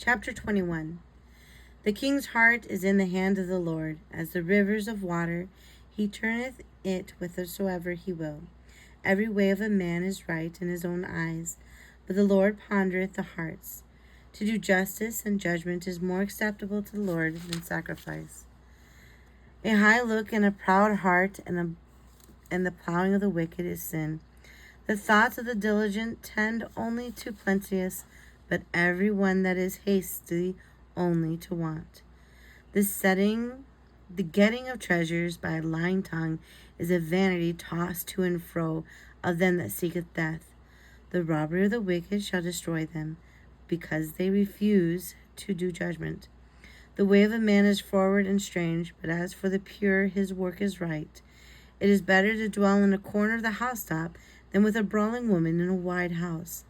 Chapter 21. The king's heart is in the hand of the Lord, as the rivers of water. He turneth it whithersoever he will. Every way of a man is right in his own eyes, but the Lord pondereth the hearts. To do justice and judgment is more acceptable to the Lord than sacrifice. A high look and a proud heart and the plowing of the wicked is sin. The thoughts of the diligent tend only to plenteous, but every one that is hasty only to want. The getting of treasures by a lying tongue is a vanity tossed to and fro of them that seeketh death. The robbery of the wicked shall destroy them, because they refuse to do judgment. The way of a man is forward and strange, but as for the pure, his work is right. It is better to dwell in a corner of the housetop than with a brawling woman in a wide house.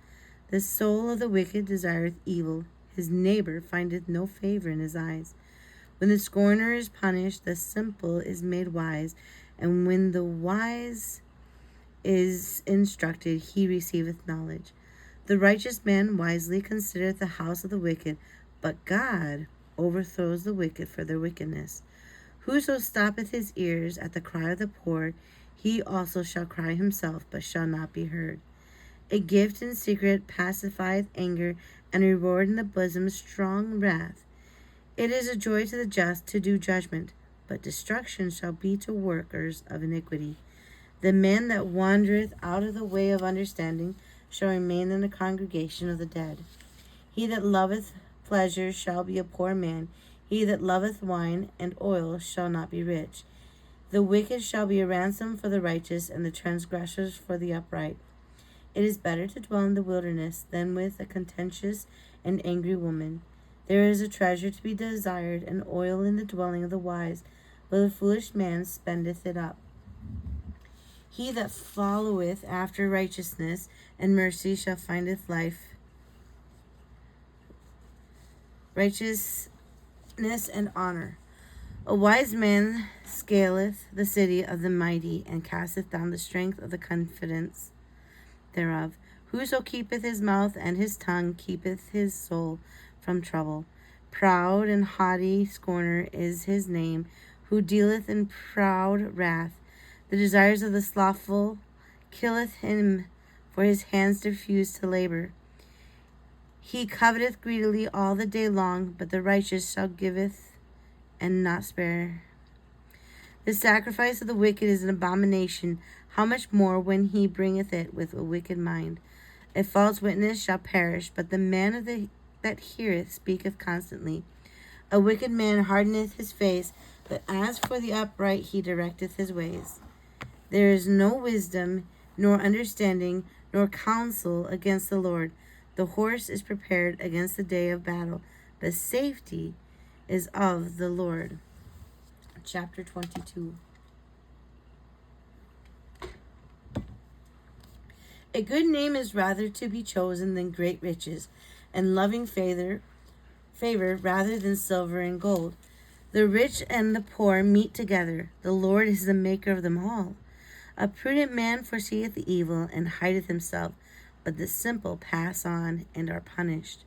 The soul of the wicked desireth evil. His neighbor findeth no favor in his eyes. When the scorner is punished, the simple is made wise, and when the wise is instructed, he receiveth knowledge. The righteous man wisely considereth the house of the wicked, but God overthrows the wicked for their wickedness. Whoso stoppeth his ears at the cry of the poor, he also shall cry himself, but shall not be heard. A gift in secret pacifieth anger, and a reward in the bosom strong wrath. It is a joy to the just to do judgment, but destruction shall be to workers of iniquity. The man that wandereth out of the way of understanding shall remain in the congregation of the dead. He that loveth pleasure shall be a poor man. He that loveth wine and oil shall not be rich. The wicked shall be a ransom for the righteous, and the transgressors for the upright. It is better to dwell in the wilderness than with a contentious and angry woman. There is a treasure to be desired, and oil in the dwelling of the wise, but the foolish man spendeth it up. He that followeth after righteousness and mercy shall findeth life, righteousness and honor. A wise man scaleth the city of the mighty, and casteth down the strength of the confidence thereof. Whoso keepeth his mouth and his tongue keepeth his soul from trouble. Proud and haughty scorner is his name, who dealeth in proud wrath. The desires of the slothful killeth him, for his hands refuse to labor. He coveteth greedily all the day long, but the righteous shall giveth and not spare. The sacrifice of the wicked is an abomination, how much more when he bringeth it with a wicked mind. A false witness shall perish, but the man that heareth speaketh constantly. A wicked man hardeneth his face, but as for the upright he directeth his ways. There is no wisdom, nor understanding, nor counsel against the Lord. The horse is prepared against the day of battle, but safety is of the Lord. Chapter 22. A good name is rather to be chosen than great riches, and loving favor rather than silver and gold. The rich and the poor meet together. The Lord is the maker of them all. A prudent man foreseeth the evil, and hideth himself, but the simple pass on and are punished.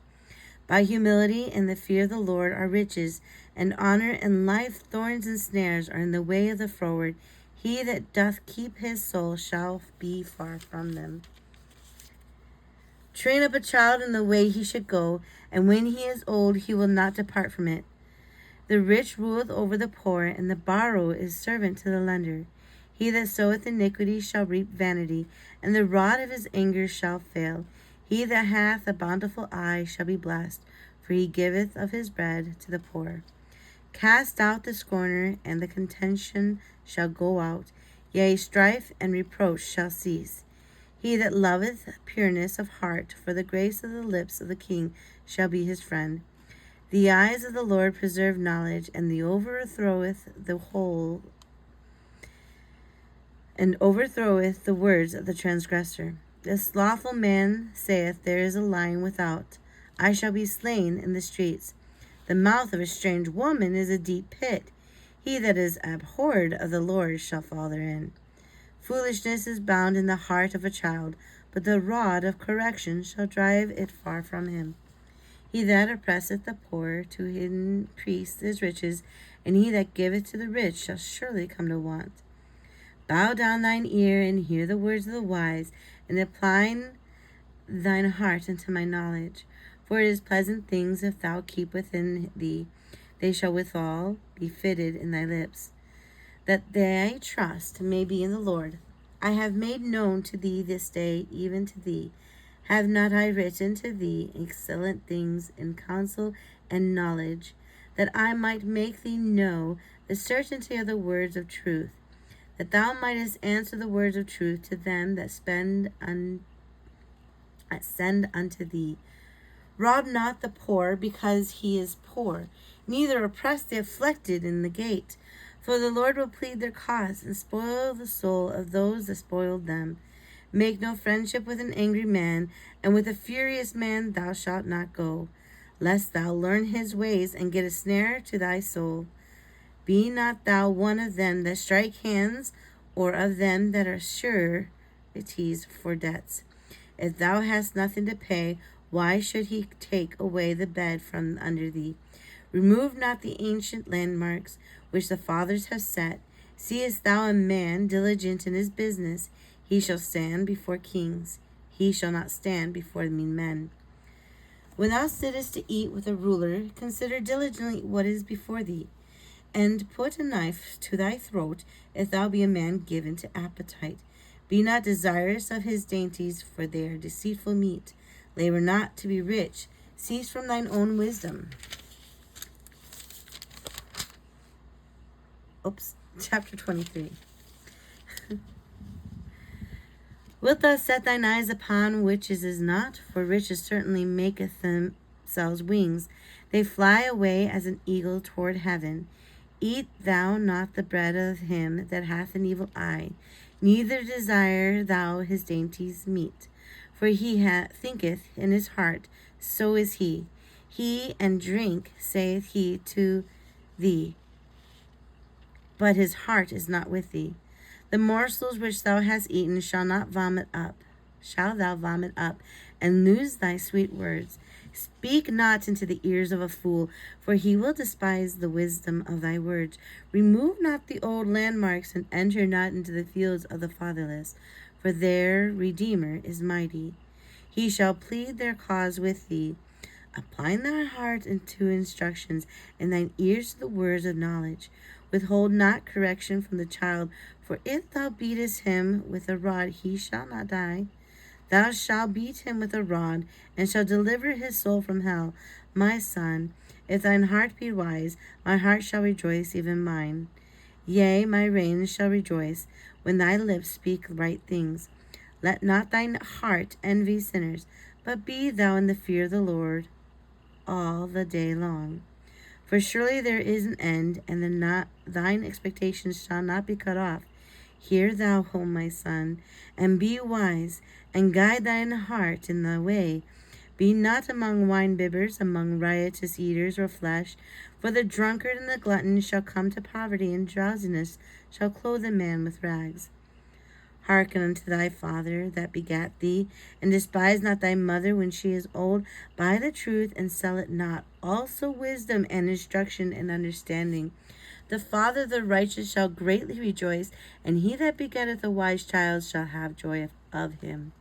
By humility and the fear of the Lord are riches, and honor and life. Thorns and snares are in the way of the froward. He that doth keep his soul shall be far from them. Train up a child in the way he should go, and when he is old he will not depart from it. The rich ruleth over the poor, and the borrower is servant to the lender. He that soweth iniquity shall reap vanity, and the rod of his anger shall fail. He that hath a bountiful eye shall be blessed, for he giveth of his bread to the poor. Cast out the scorner, and the contention shall go out. Yea, strife and reproach shall cease. He that loveth pureness of heart, for the grace of the lips of the king shall be his friend. The eyes of the Lord preserve knowledge, and overthroweth the words of the transgressor. The slothful man saith, there is a lion without. I shall be slain in the streets. The mouth of a strange woman is a deep pit. He that is abhorred of the Lord shall fall therein. Foolishness is bound in the heart of a child, but the rod of correction shall drive it far from him. He that oppresseth the poor to increase his riches, and he that giveth to the rich shall surely come to want. Bow down thine ear, and hear the words of the wise, and incline thine heart unto my knowledge. For it is pleasant things if thou keep within thee, they shall withal be fitted in thy lips. That thy trust may be in the Lord. I have made known to thee this day, even to thee. Have not I written to thee excellent things in counsel and knowledge, that I might make thee know the certainty of the words of truth, that thou mightest answer the words of truth to them that send unto thee. Rob not the poor because he is poor, neither oppress the afflicted in the gate. For the Lord will plead their cause, and spoil the soul of those that spoiled them. Make no friendship with an angry man, and with a furious man thou shalt not go, lest thou learn his ways, and get a snare to thy soul. Be not thou one of them that strike hands, or of them that are sureties for debts. If thou hast nothing to pay, why should he take away the bed from under thee? Remove not the ancient landmarks which the fathers have set. Seest thou a man diligent in his business? He shall stand before kings. He shall not stand before mean men. When thou sittest to eat with a ruler, consider diligently what is before thee, and put a knife to thy throat, if thou be a man given to appetite. Be not desirous of his dainties, for they are deceitful meat. Labor not to be rich. Cease from thine own wisdom. Chapter 23. Wilt thou set thine eyes upon which is not? For riches certainly maketh themselves wings. They fly away as an eagle toward heaven. Eat thou not the bread of him that hath an evil eye, neither desire thou his dainties meat. For he thinketh in his heart, so is he. He and drink, saith he to thee, but his heart is not with thee. The morsels which thou hast eaten shall thou vomit up, and lose thy sweet words. Speak not into the ears of a fool, for he will despise the wisdom of thy words. Remove not the old landmarks, and enter not into the fields of the fatherless, for their Redeemer is mighty. He shall plead their cause with thee. Apply thy heart unto instructions, and thine ears to the words of knowledge. Withhold not correction from the child, for if thou beatest him with a rod, he shall not die. Thou shalt beat him with a rod, and shalt deliver his soul from hell. My son, if thine heart be wise, my heart shall rejoice, even mine. Yea, my reins shall rejoice, when thy lips speak right things. Let not thine heart envy sinners, but be thou in the fear of the Lord all the day long. For surely there is an end, and thine expectations shall not be cut off. Hear thou, O my son, and be wise, and guide thine heart in the way. Be not among winebibbers, among riotous eaters of flesh, for the drunkard and the glutton shall come to poverty, and drowsiness shall clothe a man with rags. Hearken unto thy father that begat thee, and despise not thy mother when she is old. Buy the truth, and sell it not. Also wisdom and instruction and understanding. The father of the righteous shall greatly rejoice, and he that begetteth a wise child shall have joy of him.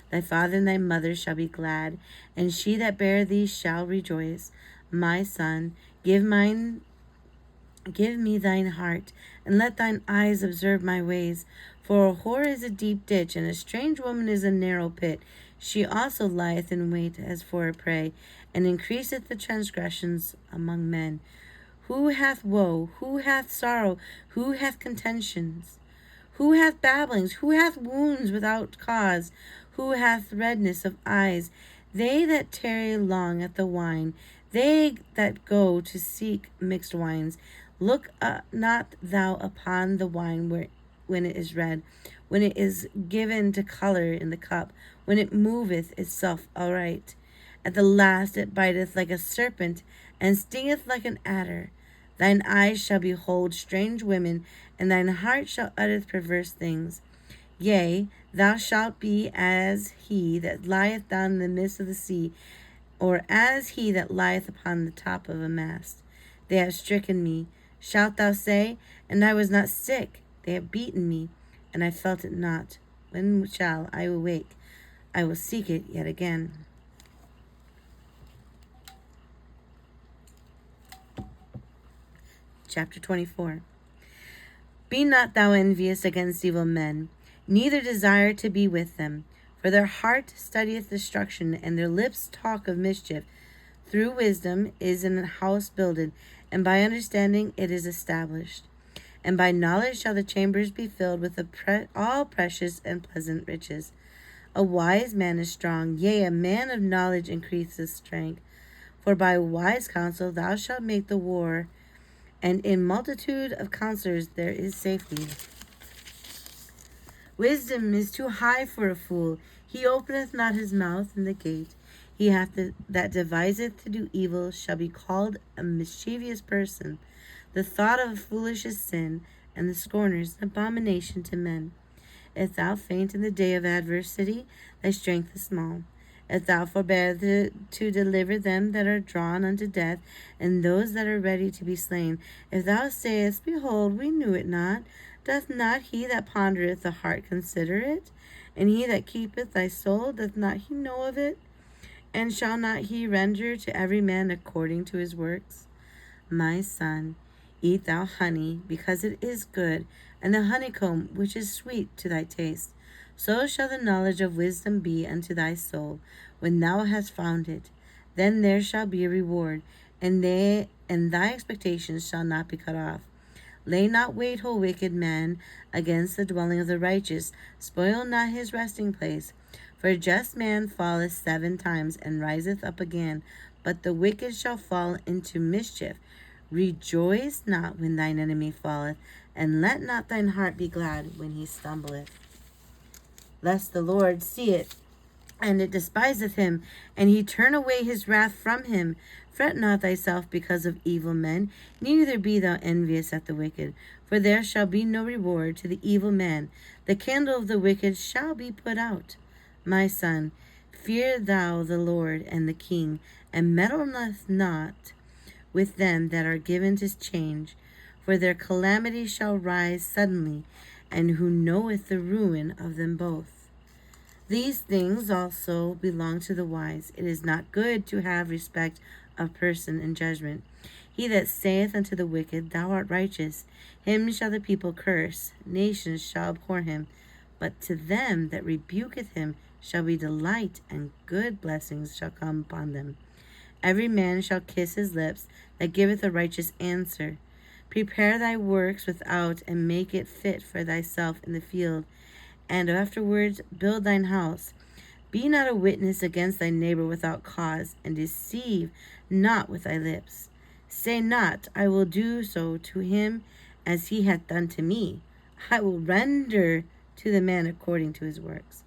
Thy father and thy mother shall be glad, and she that bare thee shall rejoice. My son, give me thine heart, and let thine eyes observe my ways. For a whore is a deep ditch, and a strange woman is a narrow pit. She also lieth in wait as for a prey, and increaseth the transgressions among men. Who hath woe? Who hath sorrow? Who hath contentions? Who hath babblings? Who hath wounds without cause? Who hath redness of eyes? They that tarry long at the wine, they that go to seek mixed wines. Look not thou upon the wine when it is red, when it is given to color in the cup, when it moveth itself aright. At the last it biteth like a serpent, and stingeth like an adder. Thine eyes shall behold strange women, and thine heart shall utter perverse things. Yea, thou shalt be as he that lieth down in the midst of the sea, or as he that lieth upon the top of a mast. They have stricken me. Shalt thou say, and I was not sick? They have beaten me, and I felt it not. When shall I awake? I will seek it yet again. Chapter 24. Be not thou envious against evil men, neither desire to be with them. For their heart studieth destruction, and their lips talk of mischief. Through wisdom is an house builded, and by understanding it is established. And by knowledge shall the chambers be filled with all precious and pleasant riches. A wise man is strong, yea, a man of knowledge increaseth strength. For by wise counsel thou shalt make the war, and in multitude of counselors there is safety. Wisdom is too high for a fool. He openeth not his mouth in the gate. He that deviseth to do evil shall be called a mischievous person. The thought of a foolish is sin, and the scorner is an abomination to men. If thou faint in the day of adversity, thy strength is small. If thou forbear to deliver them that are drawn unto death, and those that are ready to be slain, if thou sayest, Behold, we knew it not, doth not he that pondereth the heart consider it? And he that keepeth thy soul, doth not he know of it? And shall not he render to every man according to his works? My son, eat thou honey, because it is good, and the honeycomb which is sweet to thy taste. So shall the knowledge of wisdom be unto thy soul, when thou hast found it. Then there shall be a reward, and thy expectations shall not be cut off. Lay not wait, O wicked man, against the dwelling of the righteous. Spoil not his resting place. For a just man falleth 7 times, and riseth up again, but the wicked shall fall into mischief. Rejoice not when thine enemy falleth, and let not thine heart be glad when he stumbleth. Lest the Lord see it, and it despiseth him, and he turn away his wrath from him. Fret not thyself because of evil men, neither be thou envious at the wicked, for there shall be no reward to the evil man. The candle of the wicked shall be put out. My son, fear thou the Lord and the king, and meddle not with them that are given to change, for their calamity shall rise suddenly, and who knoweth the ruin of them both? These things also belong to the wise. It is not good to have respect of person in judgment. He that saith unto the wicked, Thou art righteous, him shall the people curse, nations shall abhor him. But to them that rebuketh him shall be delight, and good blessings shall come upon them. Every man shall kiss his lips that giveth a righteous answer. Prepare thy works without, and make it fit for thyself in the field, and afterwards build thine house. Be not a witness against thy neighbor without cause, and deceive not with thy lips. Say not, I will do so to him as he hath done to me. I will render to the man according to his works.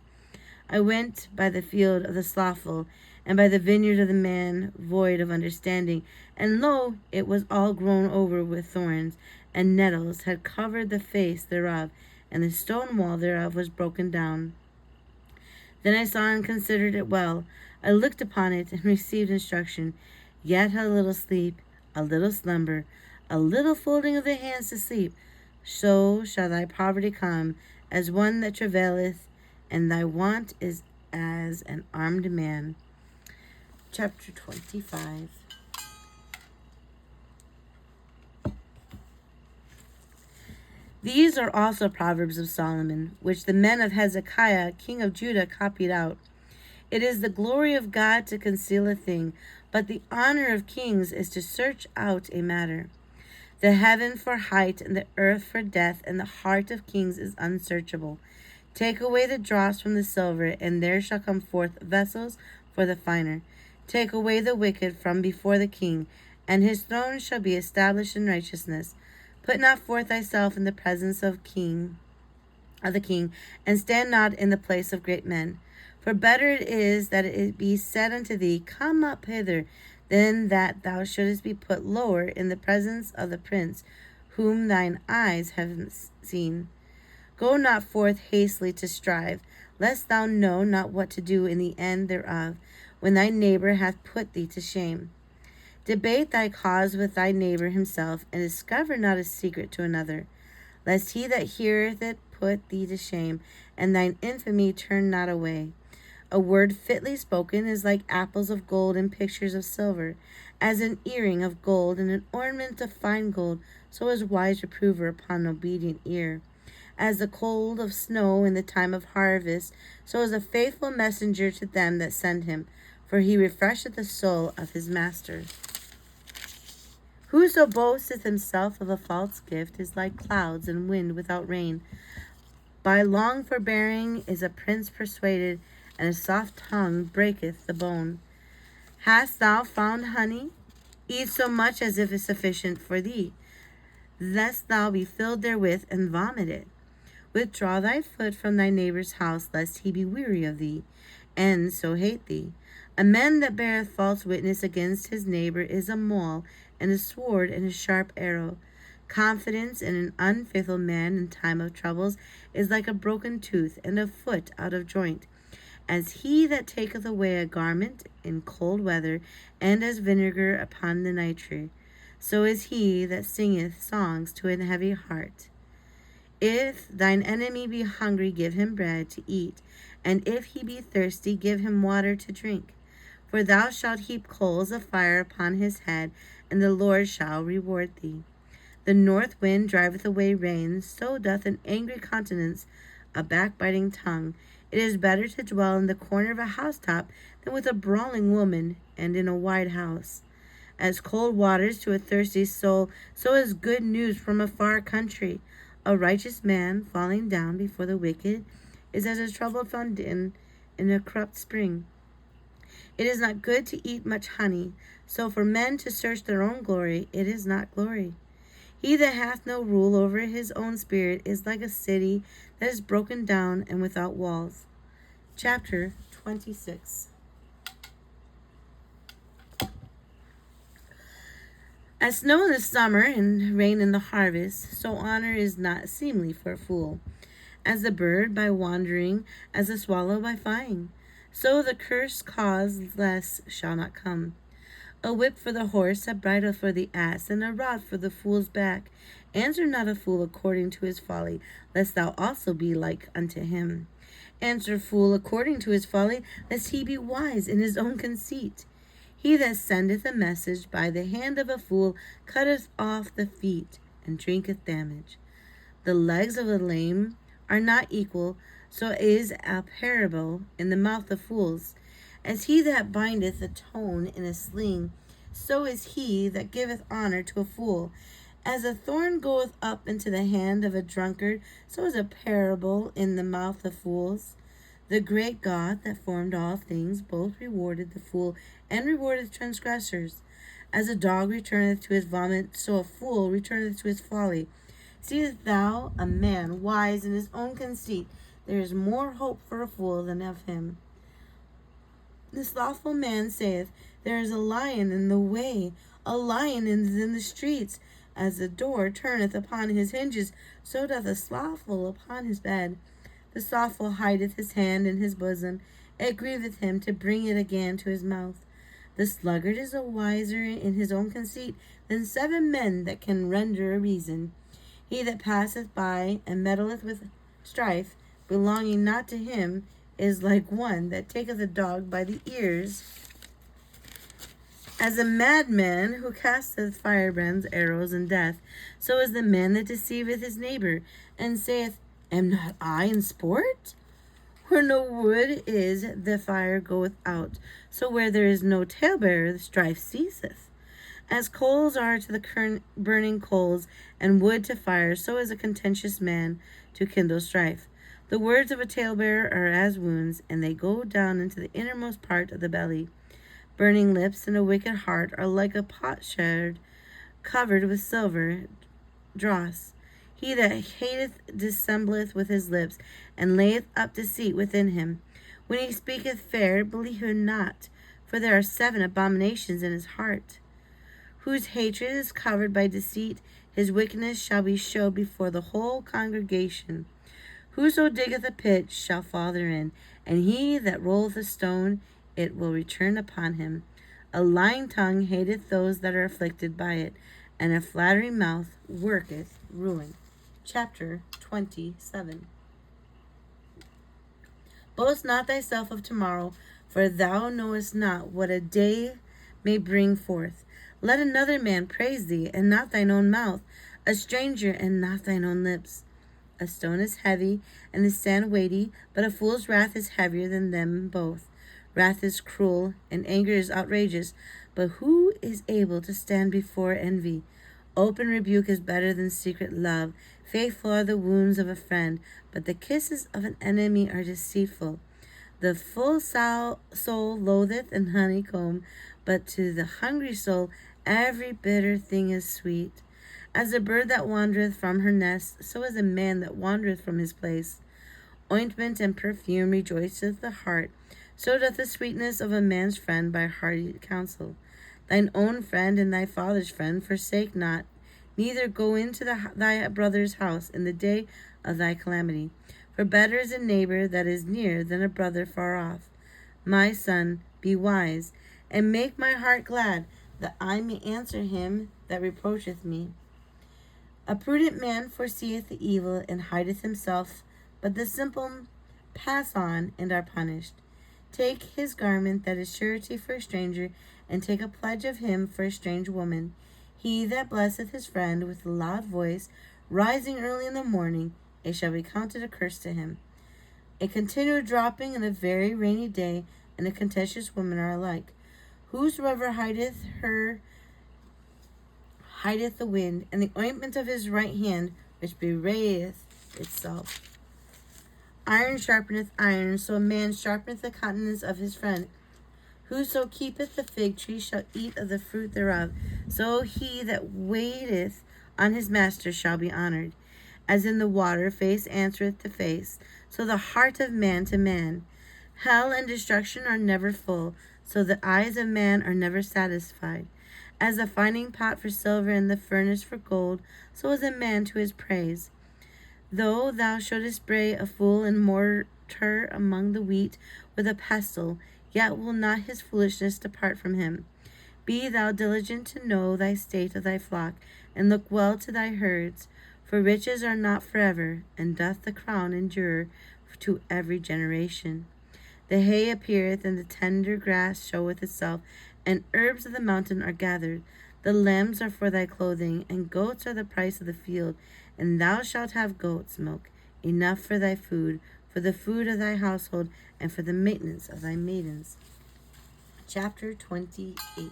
I went by the field of the slothful, and by the vineyard of the man void of understanding, and lo, it was all grown over with thorns, and nettles had covered the face thereof, and the stone wall thereof was broken down. Then I saw and considered it well. I looked upon it, and received instruction. Yet a little sleep, a little slumber, a little folding of the hands to sleep. So shall thy poverty come, as one that travaileth, and thy want is as an armed man. Chapter 25. These are also Proverbs of Solomon, which the men of Hezekiah, king of Judah, copied out. It is the glory of God to conceal a thing, but the honor of kings is to search out a matter. The heaven for height, and the earth for depth, and the heart of kings is unsearchable. Take away the dross from the silver, and there shall come forth vessels for the finer. Take away the wicked from before the king, and his throne shall be established in righteousness. Put not forth thyself in the presence of the king, and stand not in the place of great men. For better it is that it be said unto thee, Come up hither, than that thou shouldest be put lower in the presence of the prince, whom thine eyes have seen. Go not forth hastily to strive, lest thou know not what to do in the end thereof. when thy neighbor hath put thee to shame. Debate thy cause with thy neighbor himself, and discover not a secret to another, lest he that heareth it put thee to shame, and thine infamy turn not away. A word fitly spoken is like apples of gold and pictures of silver, as an earring of gold and an ornament of fine gold, so is wise reprover upon an obedient ear. As the cold of snow in the time of harvest, so is a faithful messenger to them that send him, for he refresheth the soul of his master. Whoso boasteth himself of a false gift is like clouds and wind without rain. By long forbearing is a prince persuaded, and a soft tongue breaketh the bone. Hast thou found honey? Eat so much as if it is sufficient for thee, lest thou be filled therewith and vomit it. Withdraw thy foot from thy neighbor's house, lest he be weary of thee, and so hate thee. A man that beareth false witness against his neighbor is a mole, and a sword and a sharp arrow. Confidence in an unfaithful man in time of troubles is like a broken tooth, and a foot out of joint. As he that taketh away a garment in cold weather, and as vinegar upon the night tree, so is he that singeth songs to an heavy heart. If thine enemy be hungry, give him bread to eat, and if he be thirsty, give him water to drink. For thou shalt heap coals of fire upon his head, and the Lord shall reward thee. The north wind driveth away rain, so doth an angry countenance a backbiting tongue. It is better to dwell in the corner of a housetop than with a brawling woman, and in a wide house. As cold waters to a thirsty soul, so is good news from a far country. A righteous man falling down before the wicked is as a troubled fountain in a corrupt spring. It is not good to eat much honey, so for men to search their own glory, it is not glory. He that hath no rule over his own spirit is like a city that is broken down and without walls. Chapter 26. As snow in the summer and rain in the harvest, so honor is not seemly for a fool. As the bird by wandering, as the swallow by flying, so the curse causeless shall not come. A whip for the horse, a bridle for the ass, and a rod for the fool's back. Answer not a fool according to his folly, lest thou also be like unto him. Answer fool according to his folly, lest he be wise in his own conceit. He that sendeth a message by the hand of a fool cutteth off the feet, and drinketh damage. The legs of the lame are not equal, so is a parable in the mouth of fools. As he that bindeth a stone in a sling, so is he that giveth honor to a fool. As a thorn goeth up into the hand of a drunkard, so is a parable in the mouth of fools. The great God that formed all things both rewarded the fool and rewarded transgressors. As a dog returneth to his vomit, so a fool returneth to his folly. Seest thou a man wise in his own conceit? There is more hope for a fool than of him. The slothful man saith, There is a lion in the way, a lion is in the streets. As the door turneth upon his hinges, so doth the slothful upon his bed. The slothful hideth his hand in his bosom, it grieveth him to bring it again to his mouth. The sluggard is a wiser in his own conceit than 7 men that can render a reason. He that passeth by and meddleth with strife, belonging not to him, is like one that taketh a dog by the ears. As a madman who casteth firebrands, arrows, and death, so is the man that deceiveth his neighbor, and saith, Am not I in sport? Where no wood is, the fire goeth out. So where there is no talebearer, the strife ceaseth. As coals are to the burning coals, and wood to fire, so is a contentious man to kindle strife. The words of a talebearer are as wounds, and they go down into the innermost part of the belly. Burning lips and a wicked heart are like a potsherd covered with silver dross. He that hateth dissembleth with his lips, and layeth up deceit within him. When he speaketh fair, believe him not, for there are 7 abominations in his heart. Whose hatred is covered by deceit, his wickedness shall be showed before the whole congregation. Whoso diggeth a pit shall fall therein, and he that rolleth a stone it will return upon him. A lying tongue hateth those that are afflicted by it, and a flattering mouth worketh ruin. Chapter 27. Boast not thyself of tomorrow, for thou knowest not what a day may bring forth. Let another man praise thee, and not thine own mouth, a stranger, and not thine own lips. A stone is heavy, and the sand weighty, but a fool's wrath is heavier than them both. Wrath is cruel, and anger is outrageous, but who is able to stand before envy? Open rebuke is better than secret love. Faithful are the wounds of a friend, but the kisses of an enemy are deceitful. The full soul loatheth an honeycomb, but to the hungry soul every bitter thing is sweet. As a bird that wandereth from her nest, so is a man that wandereth from his place. Ointment and perfume rejoiceth the heart, so doth the sweetness of a man's friend by hearty counsel. Thine own friend and thy father's friend forsake not, neither go into thy brother's house in the day of thy calamity. For better is a neighbor that is near than a brother far off. My son, be wise, and make my heart glad, that I may answer him that reproacheth me. A prudent man foreseeth the evil, and hideth himself, but the simple pass on and are punished. Take his garment that is surety for a stranger, and take a pledge of him for a strange woman. He that blesseth his friend with a loud voice, rising early in the morning, it shall be counted a curse to him. A continual dropping and a very rainy day, and a contentious woman are alike. Whosoever hideth the wind, and the ointment of his right hand, which bewrayeth itself. Iron sharpeneth iron, so a man sharpeneth the countenance of his friend. Whoso keepeth the fig tree shall eat of the fruit thereof, so he that waiteth on his master shall be honored. As in the water face answereth to face, so the heart of man to man. Hell and destruction are never full, so the eyes of man are never satisfied. As the finding pot for silver and the furnace for gold, so is a man to his praise. Though thou shouldest bray a fool in mortar among the wheat with a pestle, yet will not his foolishness depart from him. Be thou diligent to know thy state of thy flock, and look well to thy herds. For riches are not forever, and doth the crown endure to every generation. The hay appeareth, and the tender grass showeth itself, and herbs of the mountain are gathered. The lambs are for thy clothing, and goats are the price of the field. And thou shalt have goat's milk, enough for thy food, for the food of thy household, and for the maintenance of thy maidens. Chapter 28.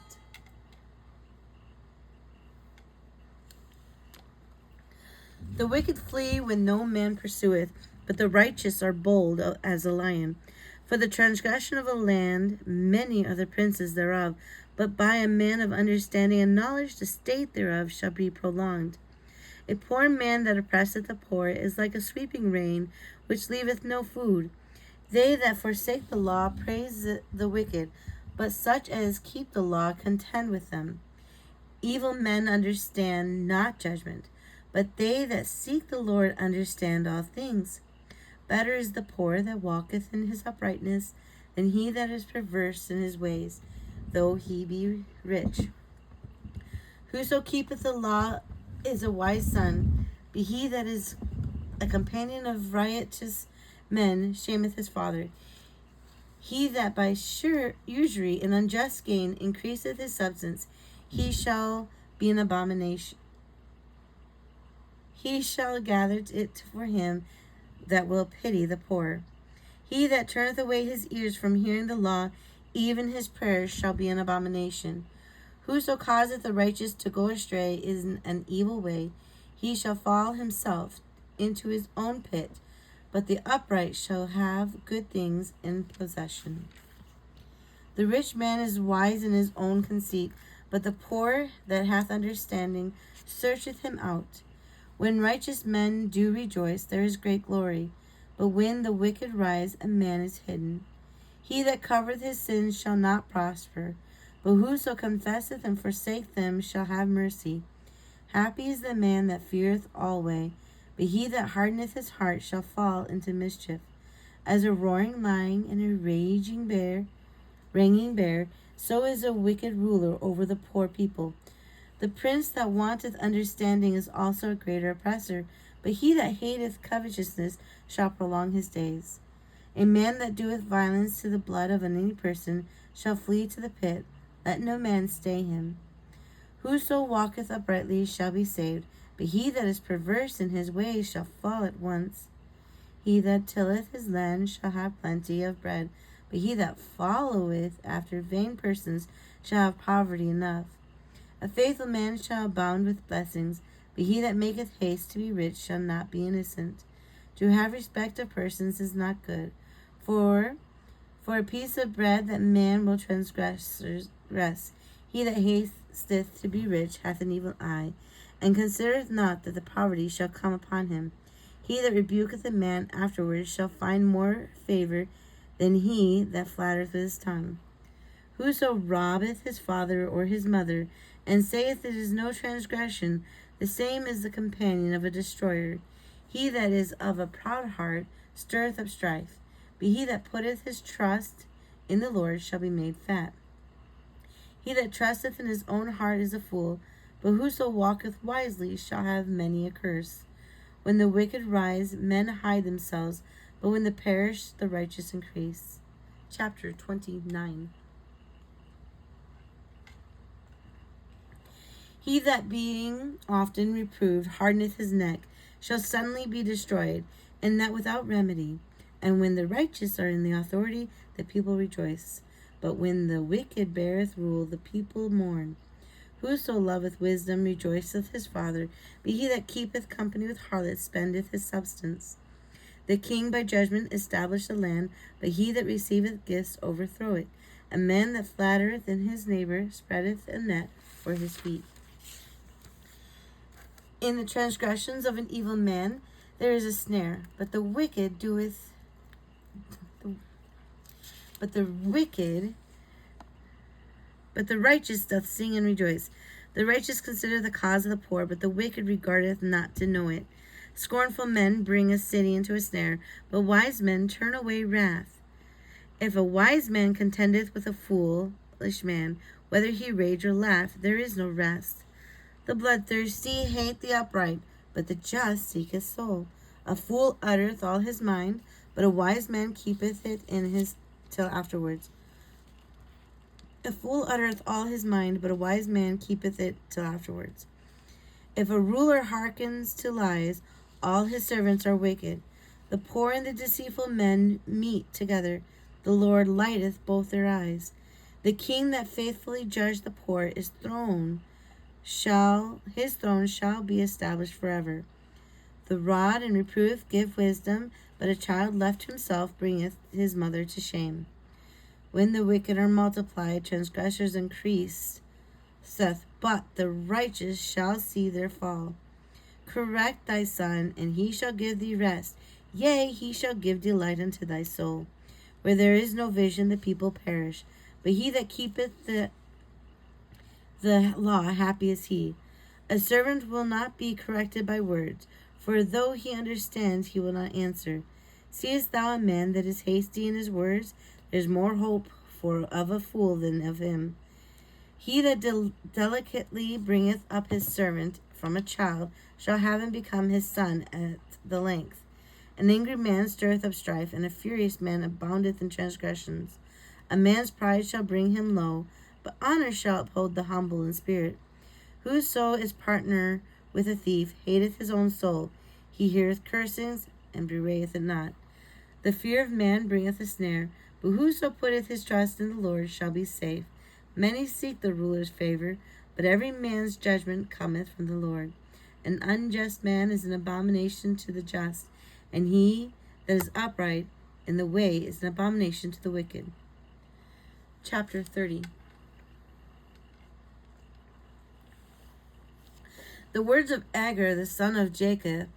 The wicked flee when no man pursueth, but the righteous are bold as a lion. For the transgression of a land, many are the princes thereof, but by a man of understanding and knowledge the state thereof shall be prolonged. A poor man that oppresseth the poor is like a sweeping rain, which leaveth no food. They that forsake the law praise the wicked, but such as keep the law contend with them. Evil men understand not judgment, but they that seek the Lord understand all things. Better is the poor that walketh in his uprightness than he that is perverse in his ways, though he be rich. Whoso keepeth the law is a wise son, but he that is a companion of riotous men shameth his father. He that by sure usury and unjust gain increaseth his substance, he shall be an abomination. He shall gather it for him that will pity the poor. He that turneth away his ears from hearing the law, even his prayers shall be an abomination. Whoso causeth the righteous to go astray is an evil way. He shall fall himself into his own pit, but the upright shall have good things in possession. The rich man is wise in his own conceit, but the poor that hath understanding searcheth him out. When righteous men do rejoice, there is great glory, but when the wicked rise, a man is hidden. He that covereth his sins shall not prosper, but whoso confesseth and forsaketh them shall have mercy. Happy is the man that feareth alway, but he that hardeneth his heart shall fall into mischief. As a roaring lion and a ringing bare, so is a wicked ruler over the poor people. The prince that wanteth understanding is also a greater oppressor, but he that hateth covetousness shall prolong his days. A man that doeth violence to the blood of any person shall flee to the pit. Let no man stay him. Whoso walketh uprightly shall be saved, but he that is perverse in his ways shall fall at once. He that tilleth his land shall have plenty of bread, but he that followeth after vain persons shall have poverty enough. A faithful man shall abound with blessings, but he that maketh haste to be rich shall not be innocent. To have respect of persons is not good, for a piece of bread that man will transgress. He that hasteth to be rich hath an evil eye, and considereth not that the poverty shall come upon him. He that rebuketh a man afterwards shall find more favor than he that flattereth with his tongue. Whoso robbeth his father or his mother, and saith it is no transgression, the same is the companion of a destroyer. He that is of a proud heart stirreth up strife, but he that putteth his trust in the Lord shall be made fat. He that trusteth in his own heart is a fool, but whoso walketh wisely shall have many a curse. When the wicked rise, men hide themselves, but when they perish, the righteous increase. Chapter 29. He that being often reproved hardeneth his neck shall suddenly be destroyed, and that without remedy. And when the righteous are in the authority, the people rejoice. But when the wicked beareth rule, the people mourn. Whoso loveth wisdom rejoiceth his father, but he that keepeth company with harlots spendeth his substance. The king by judgment establisheth the land, but he that receiveth gifts overthroweth. A man that flattereth in his neighbor spreadeth a net for his feet. In the transgressions of an evil man there is a snare, but the righteous doth sing and rejoice. The righteous consider the cause of the poor, but the wicked regardeth not to know it. Scornful men bring a city into a snare, but wise men turn away wrath. If a wise man contendeth with a foolish man, whether he rage or laugh, there is no rest. The bloodthirsty hate the upright, but the just seeketh soul. A fool uttereth all his mind, but a wise man keepeth it in his till afterwards. A fool uttereth all his mind, but a wise man keepeth it till afterwards. If a ruler hearkens to lies, all his servants are wicked. The poor and the deceitful men meet together. The Lord lighteth both their eyes. The king that faithfully judged the poor, his throne shall be established forever. The rod and reproof give wisdom, but a child left to himself bringeth his mother to shame. When the wicked are multiplied, transgressors increase, but the righteous shall see their fall. Correct thy son, and he shall give thee rest. Yea, he shall give delight unto thy soul. Where there is no vision, the people perish, but he that keepeth the law, happy is he. A servant will not be corrected by words, for though he understands, he will not answer. Seest thou a man that is hasty in his words? There is more hope of a fool than of him. He that delicately bringeth up his servant from a child shall have him become his son at the length. An angry man stirreth up strife, and a furious man aboundeth in transgressions. A man's pride shall bring him low, but honor shall uphold the humble in spirit. Whoso is partner with a thief hateth his own soul. He heareth cursings, and bewrayeth it not. The fear of man bringeth a snare, but whoso putteth his trust in the Lord shall be safe. Many seek the ruler's favor, but every man's judgment cometh from the Lord. An unjust man is an abomination to the just, and he that is upright in the way is an abomination to the wicked. Chapter 30. The words of Agur, the son of Jacob,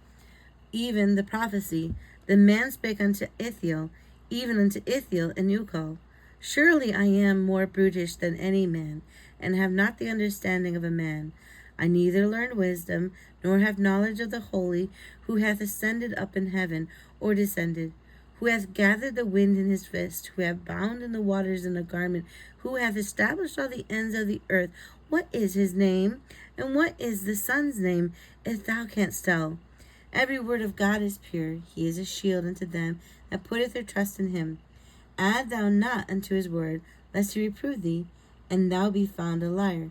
even the prophecy. The man spake unto Ithiel, even unto Ithiel and Ucal. Surely I am more brutish than any man, and have not the understanding of a man. I neither learned wisdom, nor have knowledge of the Holy, who hath ascended up in heaven, or descended, who hath gathered the wind in his fist, who hath bound in the waters in a garment, who hath established all the ends of the earth. What is his name? And what is the Son's name, if thou canst tell? Every word of God is pure. He is a shield unto them that putteth their trust in him. Add thou not unto his word, lest he reprove thee, and thou be found a liar.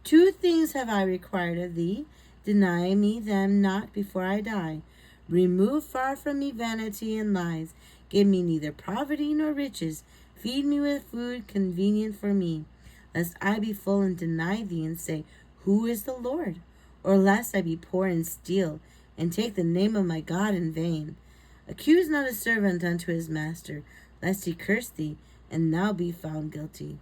2 things have I required of thee. Deny me them not before I die. Remove far from me vanity and lies. Give me neither poverty nor riches. Feed me with food convenient for me, lest I be full and deny thee and say, Who is the Lord? Or lest I be poor and steal, and take the name of my God in vain. Accuse not a servant unto his master, lest he curse thee, and thou be found guilty.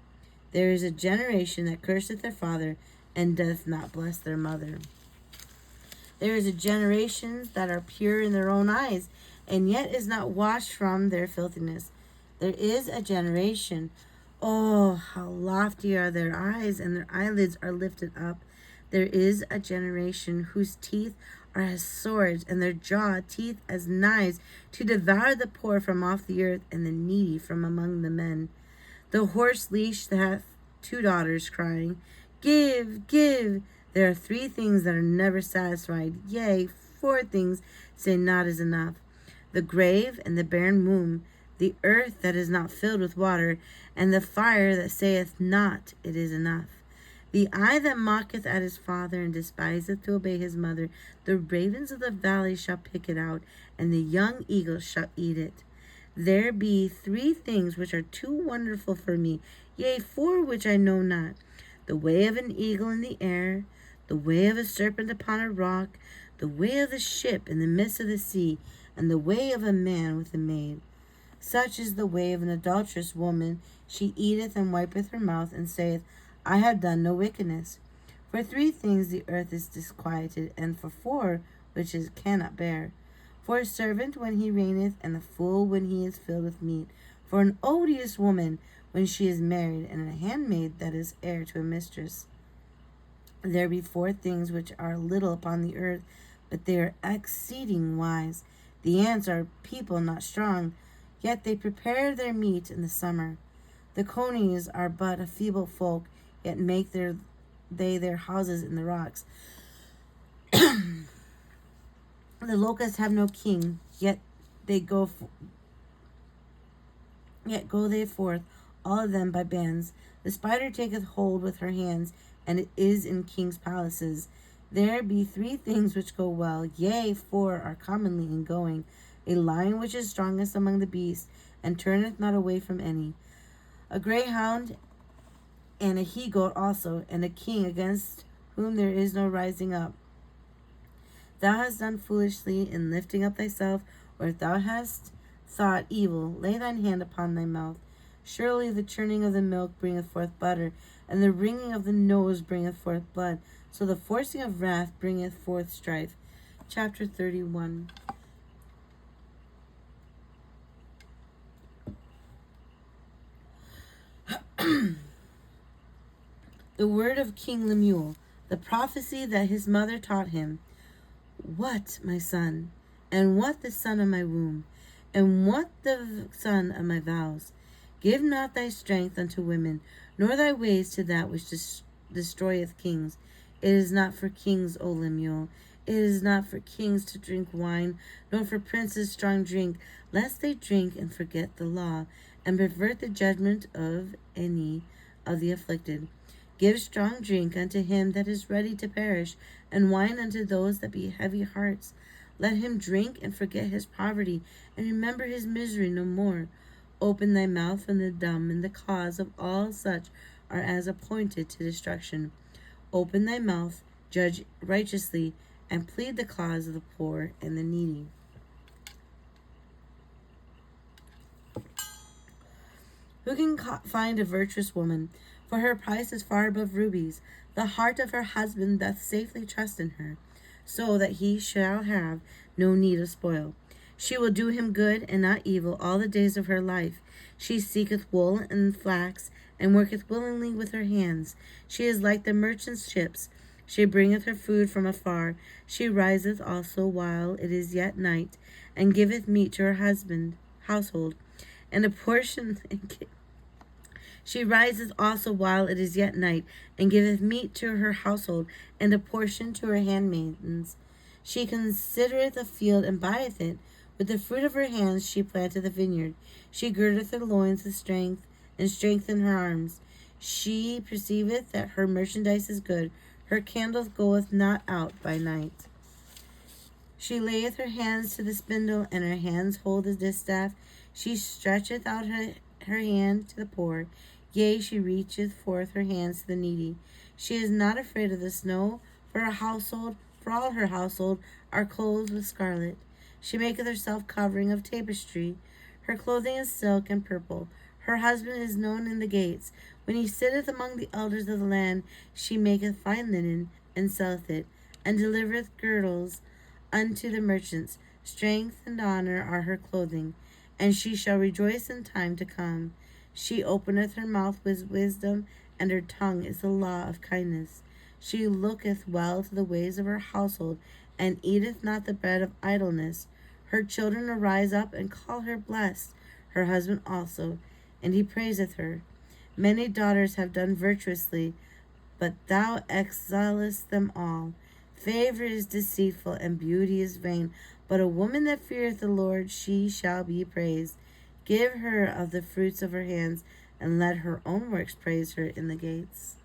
There is a generation that curseth their father, and doth not bless their mother. There is a generation that are pure in their own eyes, and yet is not washed from their filthiness. There is a generation, oh, how lofty are their eyes, and their eyelids are lifted up. There is a generation whose teeth are as swords, and their jaw teeth as knives, to devour the poor from off the earth, and the needy from among the men. The horse leash that hath 2 daughters, crying, Give, give. There are 3 things that are never satisfied, yea, 4 things say not is enough. The grave and the barren womb, the earth that is not filled with water, and the fire that saith not it is enough. The eye that mocketh at his father and despiseth to obey his mother, the ravens of the valley shall pick it out, and the young eagles shall eat it. There be 3 things which are too wonderful for me, yea, 4 which I know not. The way of an eagle in the air, the way of a serpent upon a rock, the way of the ship in the midst of the sea, and the way of a man with a maid. Such is the way of an adulterous woman. She eateth and wipeth her mouth, and saith, I have done no wickedness. For 3 things the earth is disquieted, and for 4 which it cannot bear. For a servant when he reigneth, and a fool when he is filled with meat. For an odious woman when she is married, and a handmaid that is heir to a mistress. There be 4 things which are little upon the earth, but they are exceeding wise. The ants are people not strong, yet they prepare their meat in the summer. The conies are but a feeble folk, yet make their houses in the rocks. The locusts have no king, yet go they forth, all of them by bands. The spider taketh hold with her hands, and it is in kings' palaces. There be 3 things which go well, yea, 4 are commonly in going. A lion which is strongest among the beasts, and turneth not away from any. A greyhound, and a he-goat also, and a king against whom there is no rising up. Thou hast done foolishly in lifting up thyself, or if thou hast thought evil, lay thine hand upon thy mouth. Surely the churning of the milk bringeth forth butter, and the wringing of the nose bringeth forth blood. So the forcing of wrath bringeth forth strife. Chapter 31. The word of King Lemuel, the prophecy that his mother taught him. What, my son, and what the son of my womb, and what the son of my vows? Give not thy strength unto women, nor thy ways to that which destroyeth kings. It is not for kings, O Lemuel. It is not for kings to drink wine, nor for princes strong drink, lest they drink and forget the law, and pervert the judgment of any of the afflicted. Give strong drink unto him that is ready to perish, and wine unto those that be heavy hearts. Let him drink and forget his poverty, and remember his misery no more. Open thy mouth from the dumb, and the cause of all such are as appointed to destruction. Open thy mouth, judge righteously, and plead the cause of the poor and the needy. Who can find a virtuous woman? For her price is far above rubies. The heart of her husband doth safely trust in her, so that he shall have no need of spoil. She will do him good and not evil all the days of her life. She seeketh wool and flax, and worketh willingly with her hands. She is like the merchant's ships. She bringeth her food from afar. She riseth also while it is yet night, and giveth meat to her household, and a portion. She riseth also while it is yet night, and giveth meat to her household, and a portion to her handmaidens. She considereth a field, and buyeth it. With the fruit of her hands she planteth a vineyard. She girdeth her loins with strength, and strengthen her arms. She perceiveth that her merchandise is good. Her candle goeth not out by night. She layeth her hands to the spindle, and her hands hold the distaff. She stretcheth out her hand to the poor. Yea, she reacheth forth her hands to the needy. She is not afraid of the snow, for all her household are clothed with scarlet. She maketh herself covering of tapestry. Her clothing is silk and purple. Her husband is known in the gates. When he sitteth among the elders of the land, she maketh fine linen, and selleth it, and delivereth girdles unto the merchants. Strength and honor are her clothing, and she shall rejoice in time to come. She openeth her mouth with wisdom, and her tongue is the law of kindness. She looketh well to the ways of her household, and eateth not the bread of idleness. Her children arise up and call her blessed, her husband also, and he praiseth her. Many daughters have done virtuously, but thou exilest them all. Favor is deceitful, and beauty is vain, but a woman that feareth the Lord, she shall be praised. Give her of the fruits of her hands, and let her own works praise her in the gates.